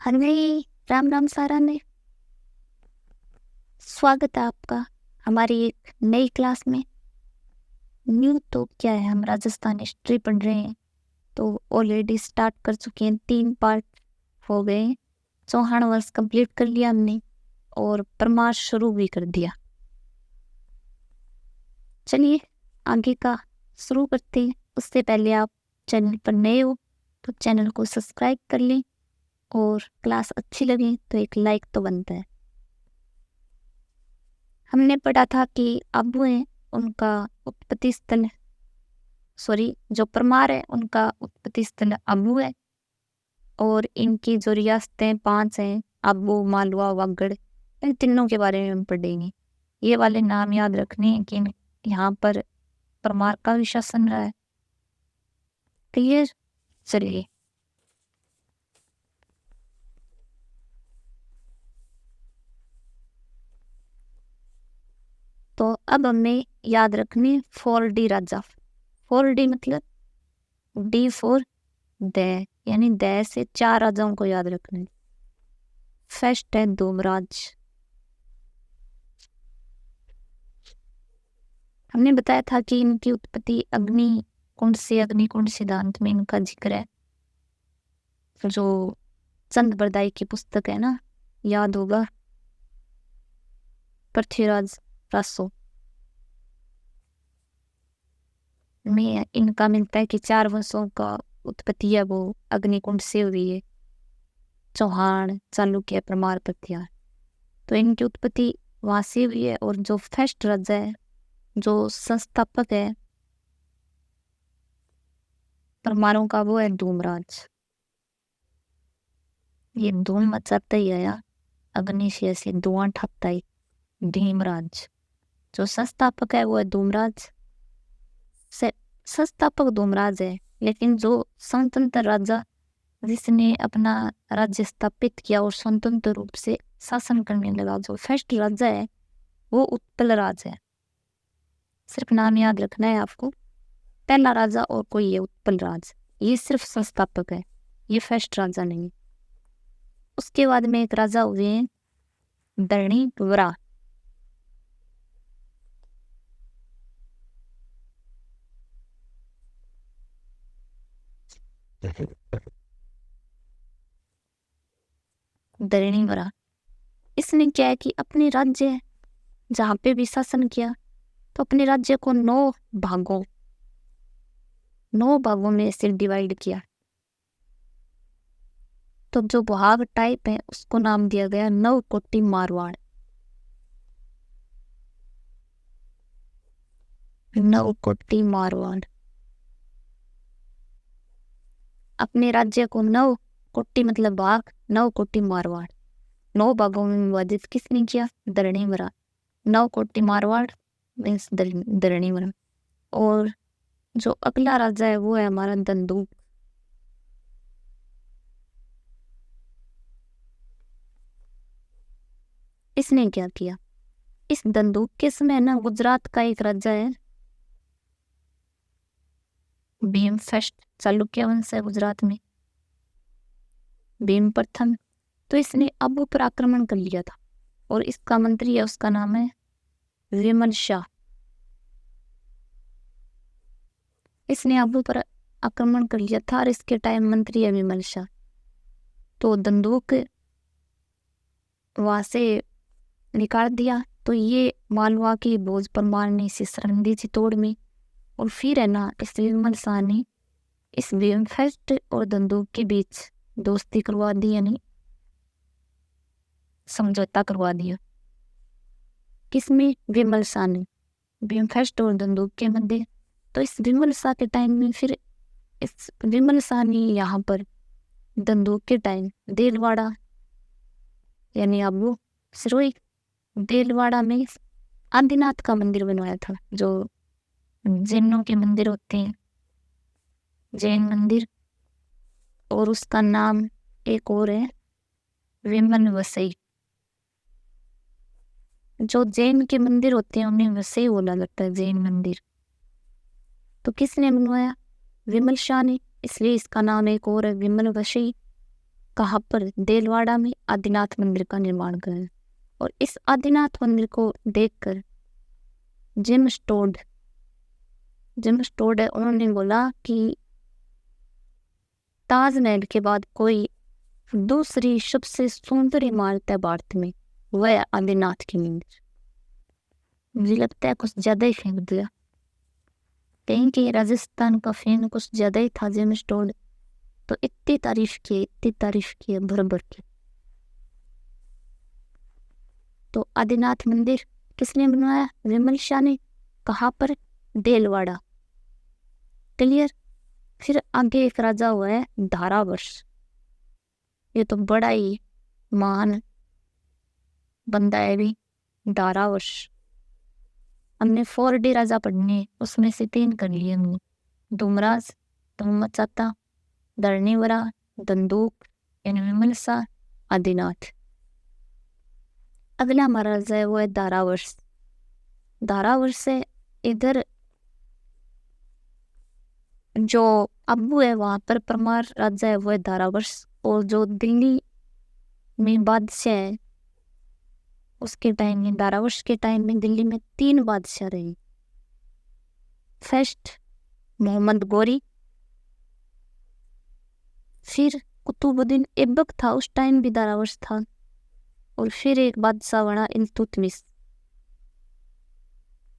हाँ जी, राम राम सारा ने। स्वागत है आपका हमारी एक नई क्लास में। न्यू तो क्या है, हम राजस्थान हिस्ट्री पढ़ रहे हैं तो ऑलरेडी स्टार्ट कर चुके हैं, 3 पार्ट हो गए हैं। चौहान वंश कंप्लीट कर लिया हमने और परमार शुरू भी कर दिया। चलिए आगे का शुरू करते हैं। उससे पहले आप चैनल पर नए हो तो चैनल को सब्सक्राइब कर लें और क्लास अच्छी लगे तो एक लाइक तो बनता है। हमने पढ़ा था कि अबू हैं उनका उत्पत्ति स्थल, जो परमार है उनका उत्पत्ति स्थल अबू है और इनकी जो रियासतें 5 हैं, अबू, मालवा, वागड़, इन तीनों के बारे में हम पढ़ेंगे। ये वाले नाम याद रखने हैं कि यहाँ पर परमार का भी शासन रहा है। क्लियर? चलिए तो अब हमें याद रखने 4D राजा। 4D मतलब D फॉर द, यानी द से 4 राजाओं को याद रखना। फर्स्ट है धूमराज। हमने बताया था कि इनकी उत्पत्ति अग्निकुंड से, अग्निकुंड सिद्धांत में इनका जिक्र है, जो चंद बरदाई की पुस्तक है ना, याद होगा, पृथ्वीराज रासो में इनका मिलता है कि 4 वंशों का उत्पत्ति है वो अग्निकुंड से हुई है, चौहान, चालुक्य, परमार, प्रत्यार। तो इनकी उत्पत्ति वहां से हुई है। और जो फर्स्ट राजा है, जो संस्थापक है परमारों का, वो है धूमराज। ये धूम मचाता ही आया, अग्नि से ऐसे धुआं ठपता ही, धीमराज। जो संस्थापक है वो है धूमराज। संस्थापक धूमराज है, लेकिन जो स्वतंत्र राजा जिसने अपना राज्य स्थापित किया और स्वतंत्र रूप से शासन करने लगा, जो फर्स्ट राजा है वो उत्पल राज है। सिर्फ नाम याद रखना है आपको, पहला राजा और कोई है उत्पल राज, ये सिर्फ संस्थापक है, ये फर्स्ट राजा नहीं। उसके बाद में एक राजा हुए हैं धरणीवरा। धरणीवरा इसने क्या है कि अपने राज्य जहाँ पे भी शासन किया तो अपने राज्य को 9 भागों में से डिवाइड किया। तो जो भाग टाइप है उसको नाम दिया गया नवकोटि मारवाड़। नवकोटि मारवाड़ अपने राज्य को 9 कोटि मतलब भाग, 9 कोटि मारवाड़ 9 भागों में विभाजित किसने किया? धरणीवरा। 9 कोटि मारवाड़ मीन्स धरणीवरा। और जो अगला राजा है वो है हमारा दंदूक। इसने क्या किया? इस दंदूक के समय ना गुजरात का एक राजा है भीम फर्स्ट, चालुक्य वंश है गुजरात में, भीम प्रथम। तो इसने अबू पर आक्रमण कर लिया था और इसका मंत्री है, उसका नाम है विमल शाह। इसने अबू पर आक्रमण कर लिया था और इसके टाइम मंत्री है विमल शाह। तो दंदूक वहां से निकाल दिया। तो ये मालवा की भोज परमार ने इसे शरण दी चित्तौड़ में, और फिर है ना इस विमल शाह ने इस भीम फर्स्ट और दंदूक के बीच दोस्ती करवा दी, यानी समझौता करवा दिया। किसमें? विमल शाह ने भीम फर्स्ट और दंदूक के मध्य। तो इस विमल शाह के टाइम में फिर इस विमल शाह ने यहाँ पर दंदूक के टाइम देलवाड़ा यानी अबू सिरोही, देलवाड़ा में आदिनाथ का मंदिर बनवाया था, जो जैनों के मंदिर होते हैं, जैन मंदिर। और उसका नाम एक और है विमल वसई। जो जैन के मंदिर होते हैं उन्हें वसई बोला जाता है, जैन मंदिर। तो किसने बनवाया? विमल शाह ने, इसलिए इसका नाम एक और है विमल वसई। कहाँ पर? देलवाड़ा में आदिनाथ मंदिर का निर्माण करें। और इस आदिनाथ मंदिर को देखकर जेम्स टोड है, उन्होंने बोला कि ताजमहल के बाद कोई दूसरी सबसे सुंदर इमारत है भारत में, वह है आदिनाथ की मंदिर। मुझे लगता है कुछ ज्यादा ही फेंक दिया, कहीं कि राजस्थान का फैन कुछ ज्यादा ही था जेम्स टोड, तो इतनी तारीफ की भर भर के। तो आदिनाथ मंदिर किसने बनवाया? विमल शाह ने। कहाँ पर? देलवाड़ा। क्लियर। फिर आगे एक राजा हुआ है धारावर्ष, ये तो बड़ा ही महान बंदा है भी, धारावर्ष। हमने 4D राजा पढ़ने, उसमें से 3 कर लिए हमने, धूमराज, धम्मचाता, धरणीवरा, दंदूक यानी विमल शाह, आदिनाथ। अगला हमारा राजा है वो है धारावर्ष। धारावर्ष से इधर जो अब्बू है वहां पर परमार राजा है वो है धारावर्ष। और जो दिल्ली में बादशाह है उसके टाइम में, धारावर्ष के टाइम में दिल्ली में 3 बादशाह रहे। फर्स्ट मोहम्मद गोरी, फिर कुतुबुद्दीन ऐबक था, उस टाइम भी धारावर्ष था, और फिर एक बादशाह बना इल्तुतमिश।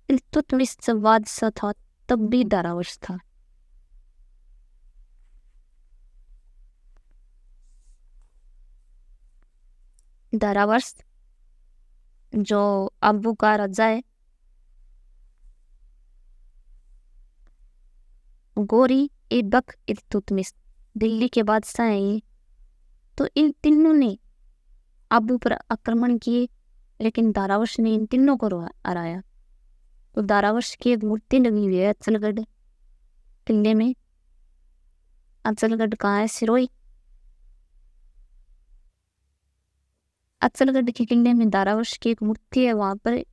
इल्तुतमिश जब बादशाह था तब भी धारावर्ष था। धारावर्ष जो अब्बू का राजा है, गोरी, ऐबक, इल्तुतमिश, दिल्ली के बादशाह हैं ये। तो इन तीनों ने अब्बू पर आक्रमण किए, लेकिन धारावर्ष ने इन तीनों को हराया। तो धारावर्ष की एक मूर्ति लगी हुई है अचलगढ़ किले में। अचलगढ़ कहाँ है? सिरोही। अचलगढ़ के किले में धारावर्ष की एक मूर्ति है, वहां पर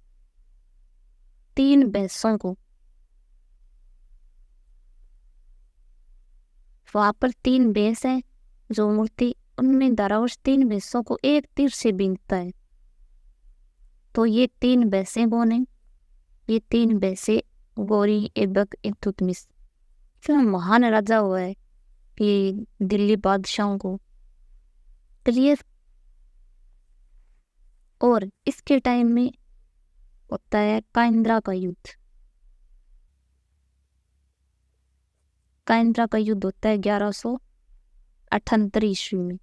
3 भैंसों को, वहां पर 3 भैंस है जो मूर्ति, उनमें धारावर्ष 3 भैंसों को एक तीर से बीनता है। तो ये 3 भैंसें कौन है? ये 3 भैंसें गोरी, ऐबक, इल्तुतमिश। फिर महान राजा हुआ है कि दिल्ली बादशाहों को। क्लियर। और इसके टाइम में होता है काइंद्रा का युद्ध। काइंद्रा का युद्ध होता है 1178 ईस्वी में।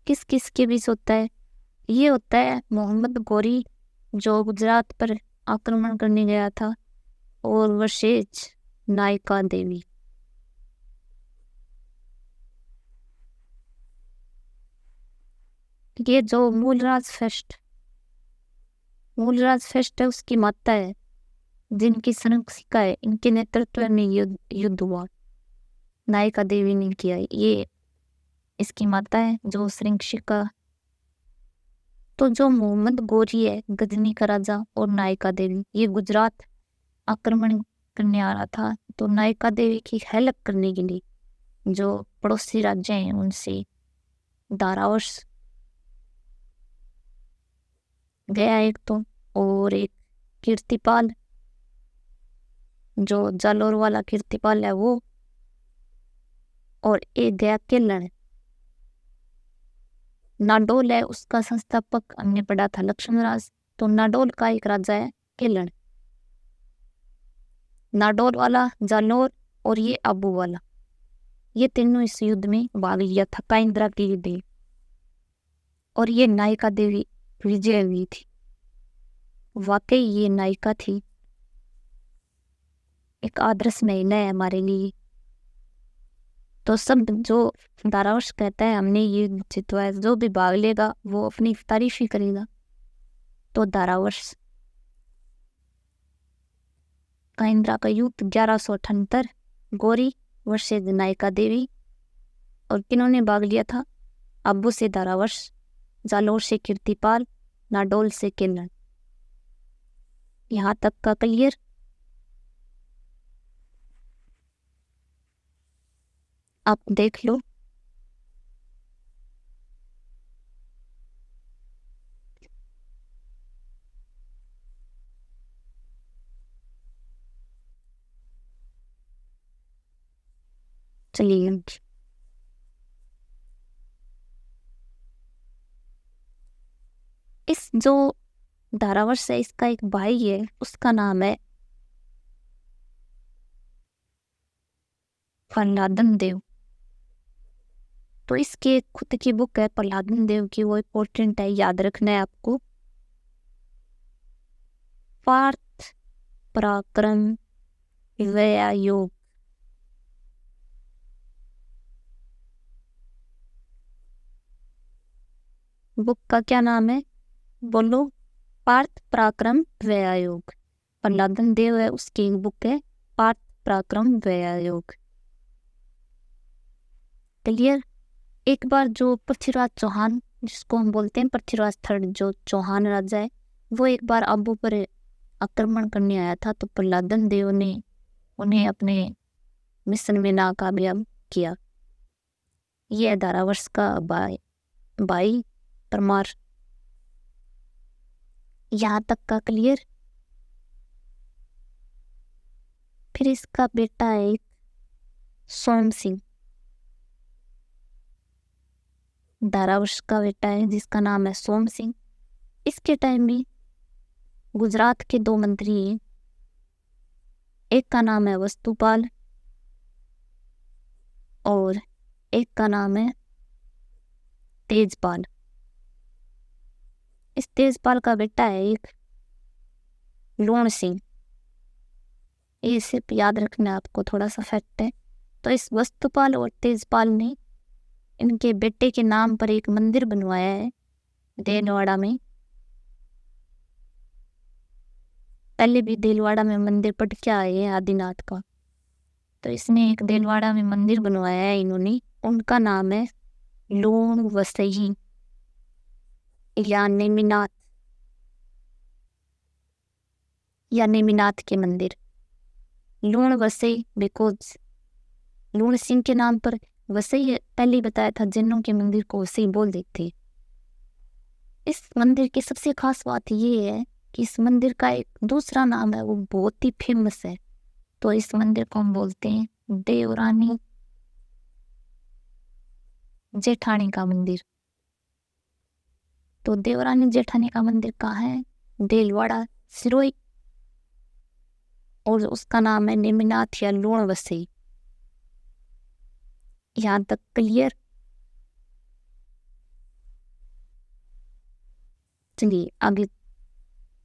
किस किस के बीच होता है? ये होता है मोहम्मद गोरी जो गुजरात पर आक्रमण करने गया था, और वर्सेज नायका देवी। ये जो मूलराज फर्स्ट है उसकी माता है, जिनकी संरक्षिका है, इनके नेतृत्व में युद्ध हुआ, नायका देवी ने किया। ये इसकी माता है जो संरक्षिका। तो जो मोहम्मद गोरी है गजनी का राजा, और नायका देवी, ये गुजरात आक्रमण करने आ रहा था। तो नायका देवी की हेल्प करने के लिए जो पड़ोसी राज्य हैं उनसे धारावर्ष गया एक तो, और एक कीर्तिपाल, जो जालोर वाला कीर्तिपाल है वो, और एक गया केलन। नाडोल है उसका संस्थापक हमने पढ़ा था लक्ष्मणराज। तो नाडोल का एक राजा है केलन। नाडोल वाला, जालोर और ये अबू वाला, ये तीनों इस युद्ध में भाग लिया था, काइंद्रा के युद्ध में। और ये नायिका देवी विजय हुई थी। वाकई ये नायिका थी, एक आदर्श महिला है हमारे लिए। तो सब जो धारावर्ष कहता है हमने ये जितवाया, जो भी भाग लेगा वो अपनी तारीफ ही करेगा। तो धारावर्ष काइंद्रा का युद्ध 1178, गोरी वर्सेज नायिका देवी। और किन्होंने भाग लिया था? अब्बू से धारावर्ष, जालोर से कीर्तिपाल, नाडोल से केलन। यहाँ तक का क्लियर। आप देख लो चलिए, इस जो धारावर्ष है इसका एक भाई है, उसका नाम है प्रहलादन देव। तो इसके खुद की बुक है प्रहलादन देव की, वो इम्पोर्टेंट है, याद रखना है आपको। पार्थ पराक्रम व्या योग। बुक का क्या नाम है? बोलो। पार्थ पराक्रम व्या योग। प्रहलादन देव है, उसकी एक बुक है पार्थ पराक्रम व्या योग। क्लियर? एक बार जो पृथ्वीराज चौहान, जिसको हम बोलते हैं पृथ्वीराज थर्ड, जो चौहान राजा है, वो एक बार अब्बू पर आक्रमण करने आया था, तो प्रहलादन देव ने उन्हें अपने मिशन में नाकामयाब किया। ये धारावर्ष का भाई परमार। यहाँ तक का क्लियर? फिर इसका बेटा है सोम सिंह, धारावर्ष का बेटा है जिसका नाम है सोम सिंह। इसके टाइम में गुजरात के दो मंत्री हैं, एक का नाम है वस्तुपाल और एक का नाम है तेजपाल। इस तेजपाल का बेटा है एक लूण सिंह। ये सिर्फ याद रखना आपको, थोड़ा सा फैक्ट है। तो इस वस्तुपाल और तेजपाल ने इनके बेटे के नाम पर एक मंदिर बनवाया है देलवाड़ा में। पहले भी देलवाड़ा में मंदिर पड़ के आए हैं आदिनाथ का, तो इसने एक देलवाड़ा में मंदिर बनवाया है इन्होंने। उनका नाम है लूण वसई या नेमिनाथ या नेमिनाथ के मंदिर। लूण वसई बिकॉज लूण सिंह के नाम पर वसई पहले ही बताया था, जिन्नों के मंदिर को वसई बोल देते। इस मंदिर की सबसे खास बात ये है कि इस मंदिर का एक दूसरा नाम है, वो बहुत ही फेमस है। तो इस मंदिर को हम बोलते हैं देवरानी जेठानी का मंदिर। तो देवरानी जेठानी का मंदिर कहाँ है? देलवाड़ा सिरोही, और उसका नाम है नेमिनाथ या लूण वसई। यहाँ तक क्लियर? चलिए आगे।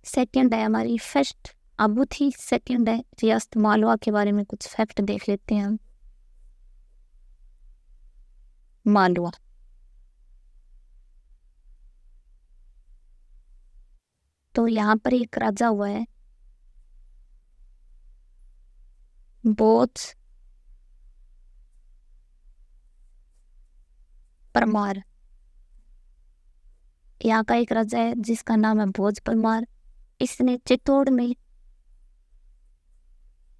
सेकंड है हमारी फर्स्ट अबू थी, सेकंड है रियासत मालवा के बारे में कुछ फैक्ट देख लेते हैं हम। मालवा तो यहाँ पर एक राजा हुआ है बोध परमार। यहाँ का एक राजा है जिसका नाम है भोज परमार। इसने चित्तौड़ में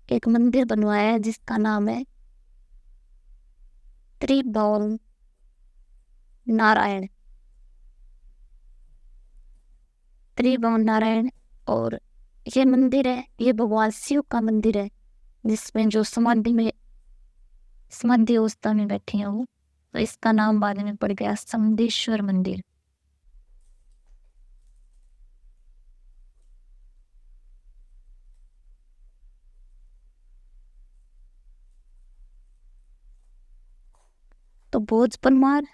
एक मंदिर बनवाया है जिसका नाम है त्रिभुवन नारायण। त्रिभुवन नारायण। और ये मंदिर है, ये भगवान शिव का मंदिर है, जिसमें जो समाधि अवस्था में बैठे हैं वो। तो इसका नाम बाद में पड़ गया समदेश्वर मंदिर। तो भोज परमार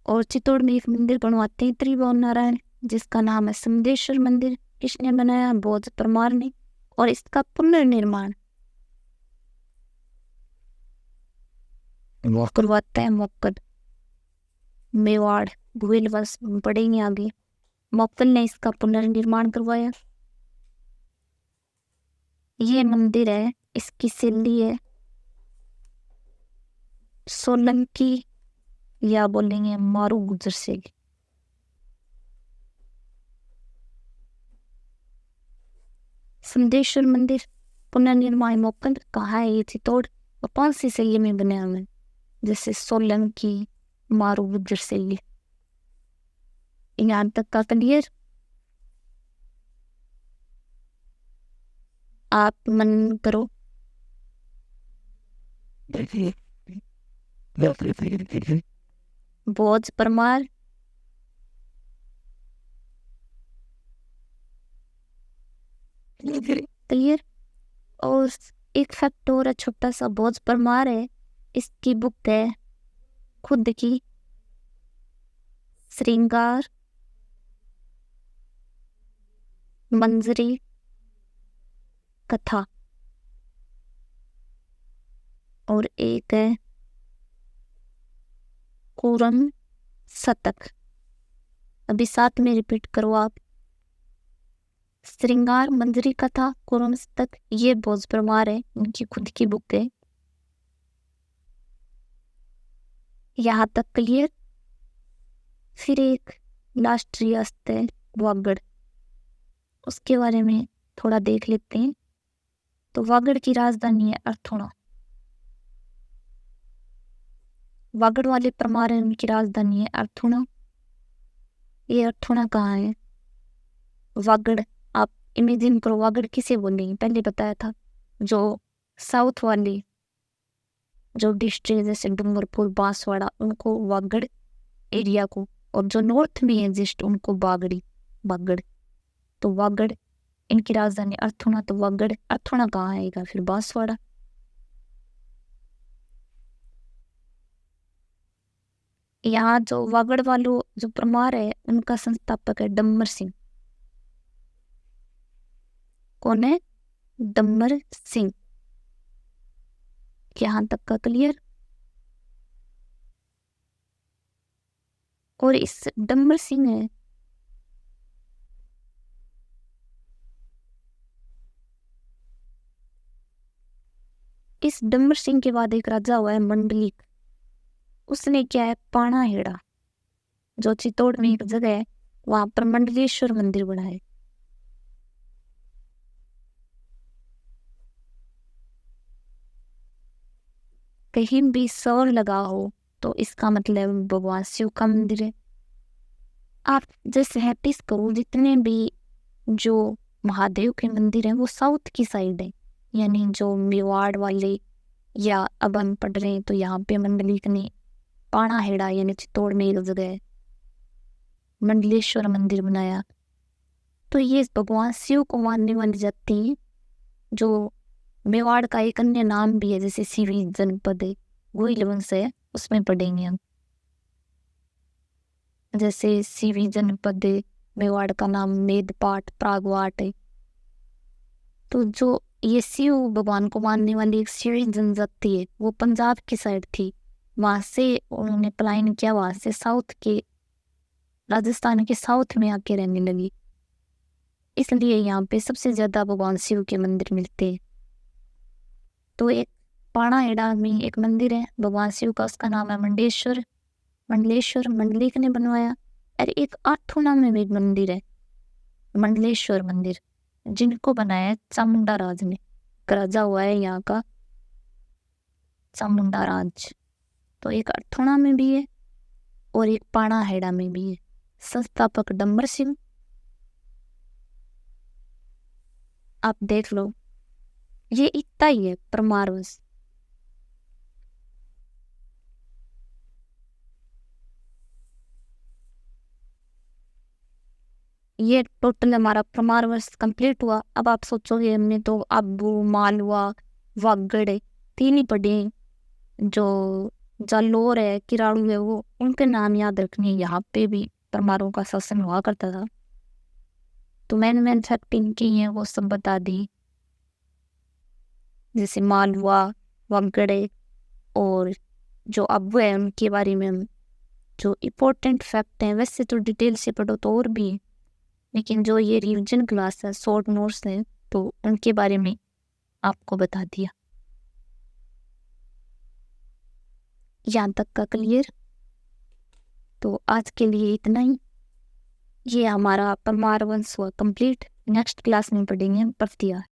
और चित्तौड़ में एक मंदिर बनवाते हैं त्रिभुवन नारायण, जिसका नाम है समदेश्वर मंदिर। किसने बनाया? भोज परमार ने। और इसका पुनर्निर्माण करवाता है मोक्कल, मेवाड़, भूल वंश पढ़ेंगे आगे। मोक्कल ने इसका पुनर्निर्माण करवाया। ये मंदिर है, इसकी शैली है सोलंकी या बोलेंगे मारू गुजर शैली। समदेश्वर मंदिर पुनर्निर्माण मोक्कल कहाँ है? ये चित्तौड़। और कौन सी शैली में बने हुए हैं? जैसे सोलंकी, मारू गुजर शैली। यहाँ तक का क्लियर? आप मन करो। भोज परमार, क्लियर। और एक फैक्ट और है छोटा सा, भोज परमार है, इसकी बुक है खुद की श्रृंगार मंजरी कथा, और एक है कुरम शतक। अभी साथ में रिपीट करो आप, श्रृंगार मंजरी कथा, कुरम शतक, ये भोज परमार है, उनकी खुद की बुक है। यहाँ तक क्लियर। फिर एक लास्ट रियासत है वागड़, उसके बारे में थोड़ा देख लेते हैं। तो वागड़ की राजधानी है अर्थुणा। वागड़ वाले परमार है, उनकी राजधानी है अर्थुणा। ये अर्थुणा कहाँ है? वागड़, आप इमेजिन करो वागड़ किसे बोलेंगे, पहले बताया था। जो साउथ वाली जो डिस्ट्रिक्ट जैसे डूंगरपुर बांसवाड़ा, उनको वागड़ एरिया को, और जो नॉर्थ में है जस्ट उनको बागड़ी वागड़। तो वागड़ इनकी राजधानी अर्थुणा। तो वागड़ अर्थुणा कहाँ आएगा फिर? बांसवाड़ा। यहाँ जो वागड़ वालों जो परमार है, उनका संस्थापक है डम्बर सिंह। कौन है? डम्बर सिंह। यहाँ तक का क्लियर। और इस डम्बर सिंह है, इस डम्बर सिंह के बाद एक राजा हुआ है मंडलिक। उसने क्या है, पाणा हेड़ा, जो चित्तौड़ में एक जगह है, वहां पर मंडलेश्वर मंदिर बना है। कहीं भी सौर लगा हो तो इसका मतलब भगवान शिव का मंदिर है। आप जैसे नोटिस करो, जितने भी जो महादेव के मंदिर हैं वो साउथ की साइड है, यानी जो मेवाड़ वाले, या अब हम पढ़ रहे हैं तो यहाँ पे मंडलिक ने पाणा हेड़ा यानी चित्तौड़ में एक जगह है मंडलेश्वर मंदिर बनाया। तो ये भगवान शिव को मानने वाली जाति है। जो मेवाड़ का एक अन्य नाम भी है, जैसे सीवी जनपद है, गोइल वंश है, उसमें पढ़ेंगे हम। जैसे सीवी जनपद है, मेवाड़ का नाम मेदपाट प्रागवाट है। तो जो ये शिव भगवान को मानने वाली एक सीवी जनजाति है, वो पंजाब की साइड थी। वहां से उन्होंने पलायन किया, वहां से साउथ के राजस्थान के साउथ में आके रहने लगी। इसलिए यहाँ पे सबसे ज्यादा भगवान शिव के मंदिर मिलते हैं। तो एक पाणा हेड़ा में एक मंदिर है भगवान शिव का, उसका नाम है मंडलेश्वर मंडलिक ने बनवाया। और एक अर्थुणा में भी एक मंदिर है मंडलेश्वर मंदिर, जिनको बनाया चामुंडा राज ने। राजा हुआ है यहाँ का चामुंडा राज। तो एक अर्थुणा में भी है और एक पाणा हेड़ा में भी है। संस्थापक डम्बर सिंह। आप देख लो, ये इतना ही है परमार वंश। ये टोटल हमारा परमार वंश कंप्लीट हुआ। अब आप सोचोगे हमने तो अब्बू, मालवा, वागड़ तीन ही पढ़े, जो जालोर है, किराड़ू है, वो उनके नाम याद रखने। यहाँ पे भी परमारों का शासन हुआ करता था। तो मैंने फैक्ट इनकी है वो सब बता दी, जैसे मालवा, वागड़ और जो अब्बू है उनके बारे में हम जो इम्पोर्टेंट फैक्ट हैं, वैसे तो डिटेल से पढ़ो तो और भी है, लेकिन जो ये रिविजन क्लास है, शॉर्ट नोट्स है, तो उनके बारे में आपको बता दिया। यहाँ तक का क्लियर। तो आज के लिए इतना ही। ये हमारा परमार वंश हुआ कंप्लीट। नेक्स्ट क्लास में पढ़ेंगे हम पर्तियार।